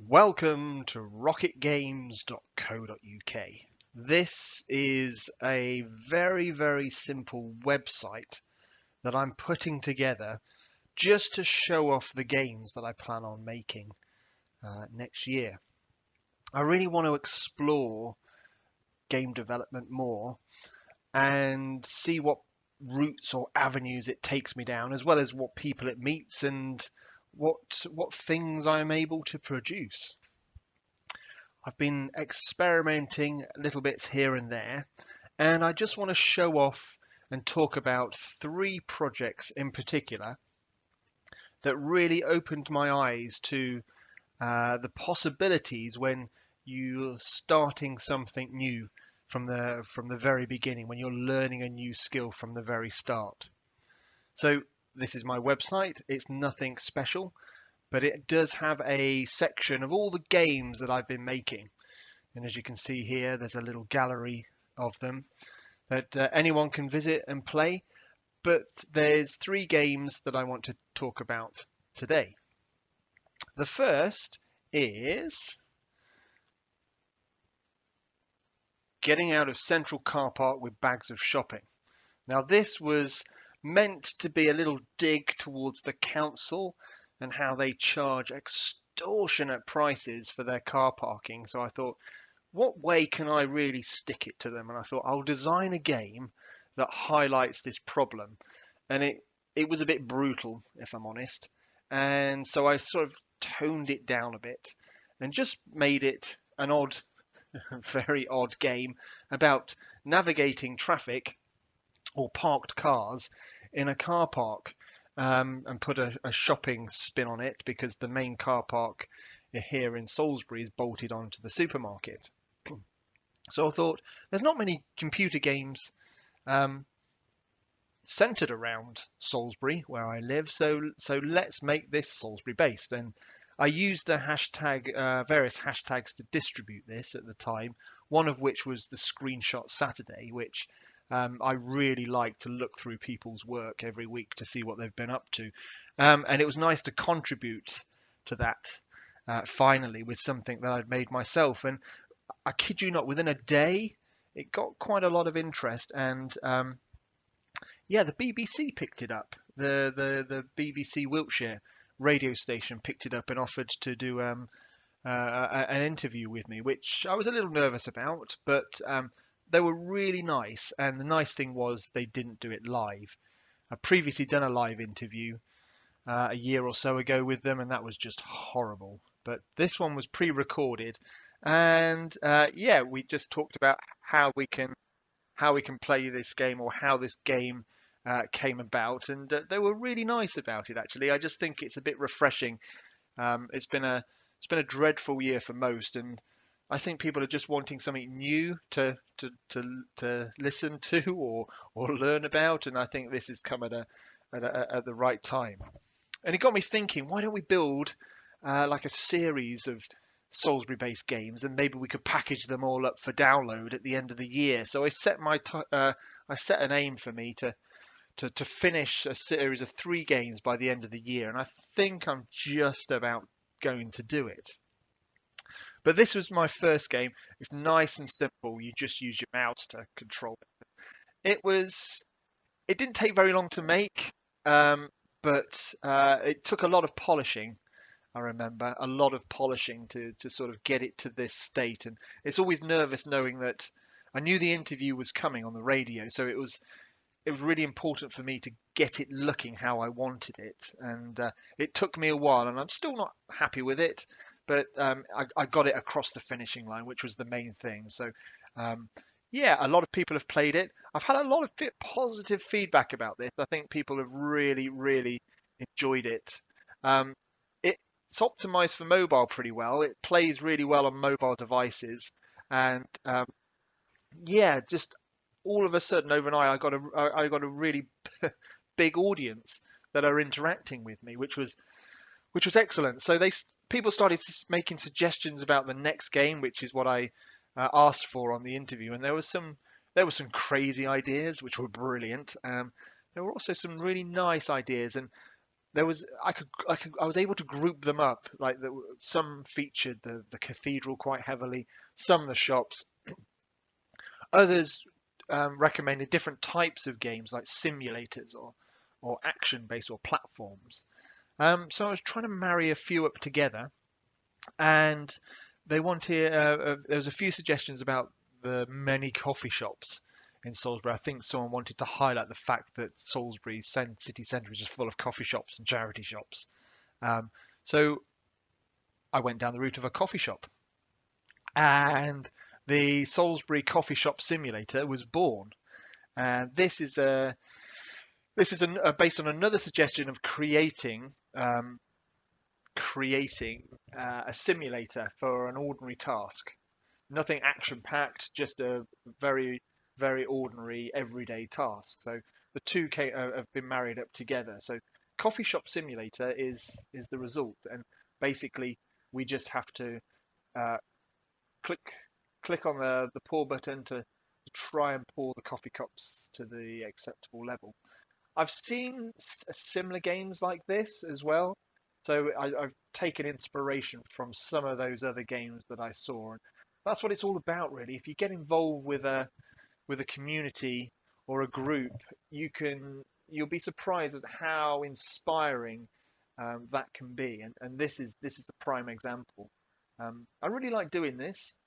Welcome to rocketgames.co.uk. This is a very simple website that I'm putting together just to show off the games that I plan on making next year. I really want to explore game development more and see what routes or avenues it takes me down, as well as what people it meets and what things I'm able to produce. I've been experimenting little bits here and there, and I just want to show off and talk about three projects in particular that really opened my eyes to the possibilities when you're starting something new from the very beginning, when you're learning a new skill from the very start. So this is my website. It's nothing special, but it does have a section of all the games that I've been making. And as you can see here, there's a little gallery of them that anyone can visit and play. But there's three games that I want to talk about today. The first is Getting Out of Central Car Park with Bags of Shopping. Now, this was meant to be a little dig towards the council and how they charge extortionate prices for their car parking. So I thought, what way can I really stick it to them? And I thought, I'll design a game that highlights this problem. And it was a bit brutal, if I'm honest. And so I sort of toned it down a bit and just made it an odd, very odd game about navigating traffic or parked cars in a car park, and put a shopping spin on it because the main car park here in Salisbury is bolted onto the supermarket. So I thought there's not many computer games centered around Salisbury where I live, so let's make this Salisbury based. And I used the various hashtags to distribute this at the time, one of which was the Screenshot Saturday, which I really like to look through people's work every week to see what they've been up to. And it was nice to contribute to that finally with something that I'd made myself. And I kid you not, within a day, it got quite a lot of interest. And yeah, the BBC picked it up. The BBC Wiltshire radio station picked it up and offered to do an interview with me, which I was a little nervous about, but they were really nice. And the nice thing was they didn't do it live. I'd previously done a live interview a year or so ago with them, and that was just horrible. But this one was pre-recorded, and yeah, we just talked about how we can play this game, or how this game came about, and they were really nice about it. Actually, I just think it's a bit refreshing. It's been a dreadful year for most, and I think people are just wanting something new to listen to or learn about, and I think this has come at the right time. And it got me thinking, why don't we build like a series of Salisbury-based games, and maybe we could package them all up for download at the end of the year. So I set an aim for me to finish a series of 3 games by the end of the year, and I think I'm just about going to do it. But this was my first game. It's nice and simple. You just use your mouse to control it. It didn't take very long to make, but it took a lot of polishing. I remember a lot of polishing to sort of get it to this state. And it's always nervous knowing that I knew the interview was coming on the radio, so it was really important for me to get it looking how I wanted it. And it took me a while, and I'm still not happy with it, but I got it across the finishing line, which was the main thing. So yeah, a lot of people have played it. I've had a lot of positive feedback about this. I think people have really enjoyed it. It's optimized for mobile pretty well. It plays really well on mobile devices, and yeah, just all of a sudden overnight, I got a really big audience that are interacting with me, which was excellent. So people started making suggestions about the next game, which is what I asked for on the interview, and there were some crazy ideas which were brilliant. There were also some really nice ideas, and I was able to group them up. Like some featured the cathedral quite heavily, some the shops. Others recommended different types of games like simulators or action based or platforms. So I was trying to marry a few up together, and they wanted there was a few suggestions about the many coffee shops in Salisbury. I think someone wanted to highlight the fact that Salisbury city centre is just full of coffee shops and charity shops. Um, so I went down the route of a coffee shop, and the Salisbury Coffee Shop Simulator was born. And this is based on another suggestion of creating a simulator for an ordinary task. Nothing action packed, just a very, very ordinary everyday task. So the two have been married up together. So Coffee Shop Simulator is the result, and basically we just have to uh, click click on the pour button to try and pour the coffee cups to the acceptable level. I've seen similar games like this as well, so I've taken inspiration from some of those other games that I saw, and that's what it's all about, really. If you get involved with a community or a group, you'll be surprised at how inspiring that can be, and this is a prime example. I really like doing this.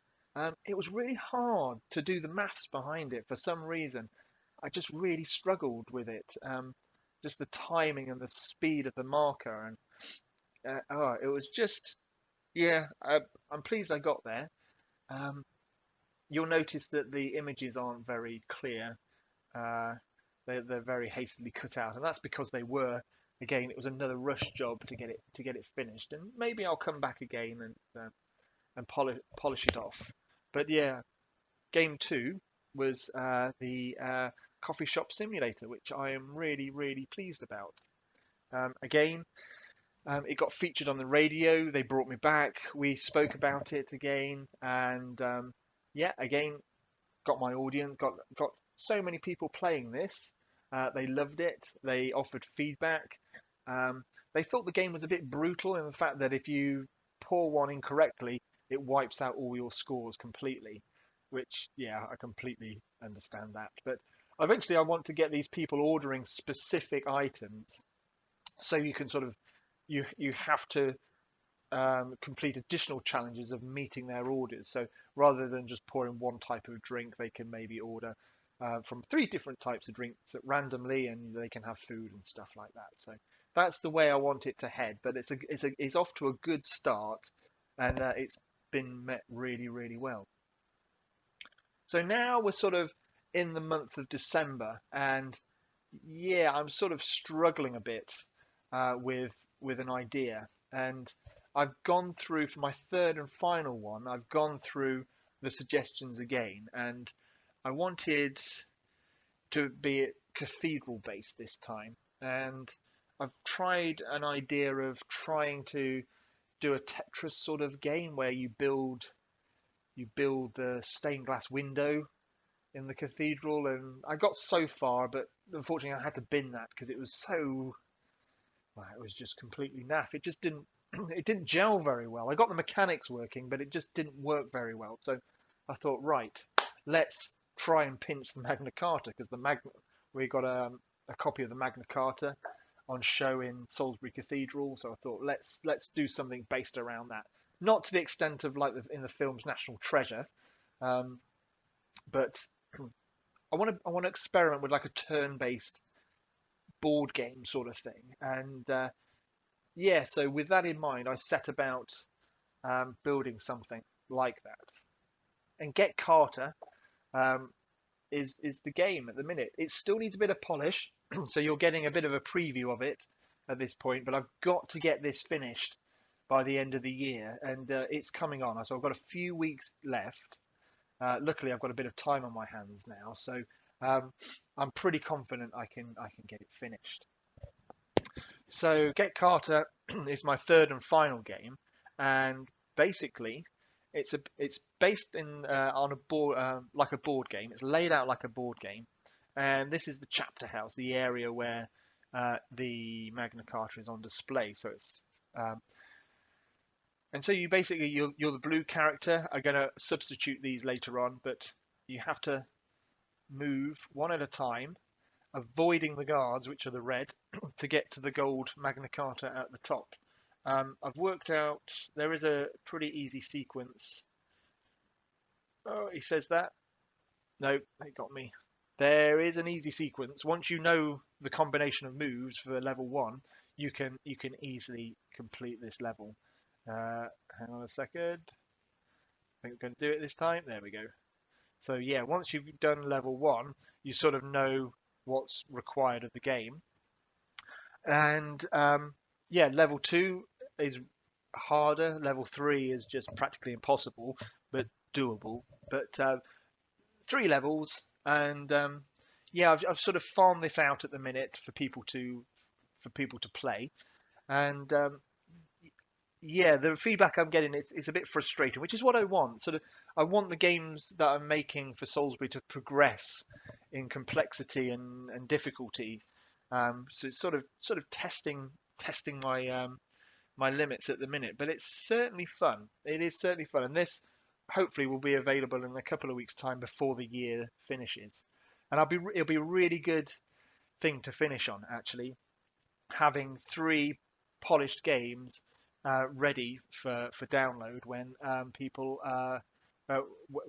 It was really hard to do the maths behind it for some reason. I just really struggled with it. Just the timing and the speed of the marker, and oh, it was just yeah. I'm pleased I got there. Um, you'll notice that the images aren't very clear. Uh, they're very hastily cut out, and that's because they were. Again, it was another rush job to get it finished, and maybe I'll come back again and polish it off. But yeah, game two was the coffee shop simulator, which I am really really pleased about. Again, it got featured on the radio. They brought me back. We spoke about it again, and yeah, again, got my audience. Got so many people playing this. They loved it. They offered feedback. They thought the game was a bit brutal in the fact that if you pour one incorrectly, it wipes out all your scores completely. Which, yeah, I completely understand that. But eventually, I want to get these people ordering specific items, so you can sort of you have to complete additional challenges of meeting their orders. So rather than just pouring one type of drink, they can maybe order from three different types of drinks randomly, and they can have food and stuff like that. So that's the way I want it to head. But it's off to a good start, and it's been met really really well. So now we're sort of in the month of December, and yeah, I'm sort of struggling a bit with an idea, and I've gone through for my third and final one. I've gone through the suggestions again, and I wanted to be cathedral based this time, and I've tried an idea of trying to do a Tetris sort of game where you build the stained glass window in the cathedral, and I got so far, but unfortunately I had to bin that because it was so well, it was just completely naff. It just didn't it didn't gel very well. I got the mechanics working, but it just didn't work very well. So I thought, right, let's try and pinch the Magna Carta because we got a copy of the Magna Carta on show in Salisbury Cathedral. So I thought let's do something based around that. Not to the extent of like in the film's National Treasure, um, but I want to experiment with like a turn-based board game sort of thing. And yeah, so with that in mind, I set about building something like that. And Get Carter um, is the game at the minute. It still needs a bit of polish, so you're getting a bit of a preview of it at this point. But I've got to get this finished by the end of the year, and it's coming on. So I've got a few weeks left. Luckily, I've got a bit of time on my hands now, so I'm pretty confident I can get it finished. So Get Carter is my third and final game, and basically, it's based in on a board like a board game. It's laid out like a board game, and this is the chapter house, the area where the Magna Carta is on display. So it's and so you basically you're the blue character. I'm going to substitute these later on, but you have to move one at a time, avoiding the guards, which are the red, to get to the gold Magna Carta at the top. I've worked out there is a pretty easy sequence. Oh, he says that. No, they got me. There is an easy sequence. Once you know the combination of moves for level 1, you can easily complete this level. Hang on a second. I think we're going to do it this time. There we go. So yeah, once you've done level 1, you sort of know what's required of the game. And yeah, level 2 is harder. Level 3 is just practically impossible, but doable. But 3 levels, and yeah, I've sort of farmed this out at the minute for people to play, and yeah, the feedback I'm getting is a bit frustrating, which is what I want. Sort of, I want the games that I'm making for Salisbury to progress in complexity and difficulty. So it's sort of testing my my limits at the minute, but it's certainly fun. It is certainly fun, and this hopefully will be available in a couple of weeks' time before the year finishes. And it'll be a really good thing to finish on, actually, having 3 polished games ready for download when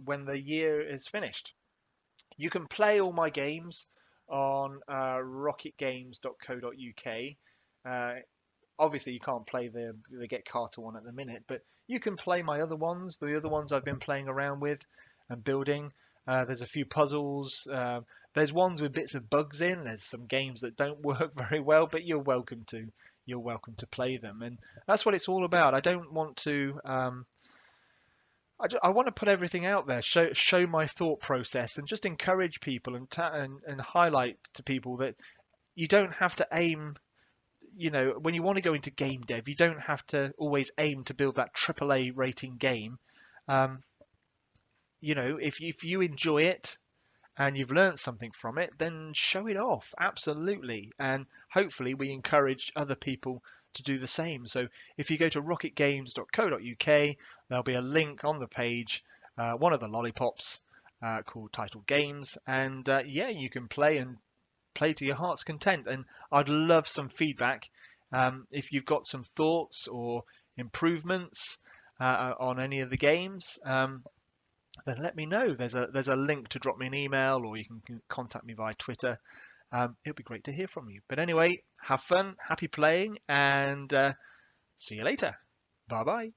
when the year is finished. You can play all my games on rocketgames.co.uk. Obviously, you can't play the Get Carter one at the minute, but you can play my other ones, the other ones I've been playing around with and building. There's a few puzzles. There's ones with bits of bugs in. There's some games that don't work very well, but you're welcome to play them, and that's what it's all about. I don't want to. I want to put everything out there, show my thought process, and just encourage people and highlight to people that you don't have to aim. You know, when you want to go into game dev, you don't have to always aim to build that AAA rating game. You know, if you enjoy it and you've learned something from it, then show it off. Absolutely. And hopefully we encourage other people to do the same. So if you go to rocketgames.co.uk, there'll be a link on the page, one of the lollipops called Titled Games. And yeah, you can play to your heart's content. And I'd love some feedback. If you've got some thoughts or improvements on any of the games, then let me know. There's a link to drop me an email, or you can contact me via Twitter. It'll be great to hear from you. But anyway, have fun, happy playing, and see you later. Bye bye.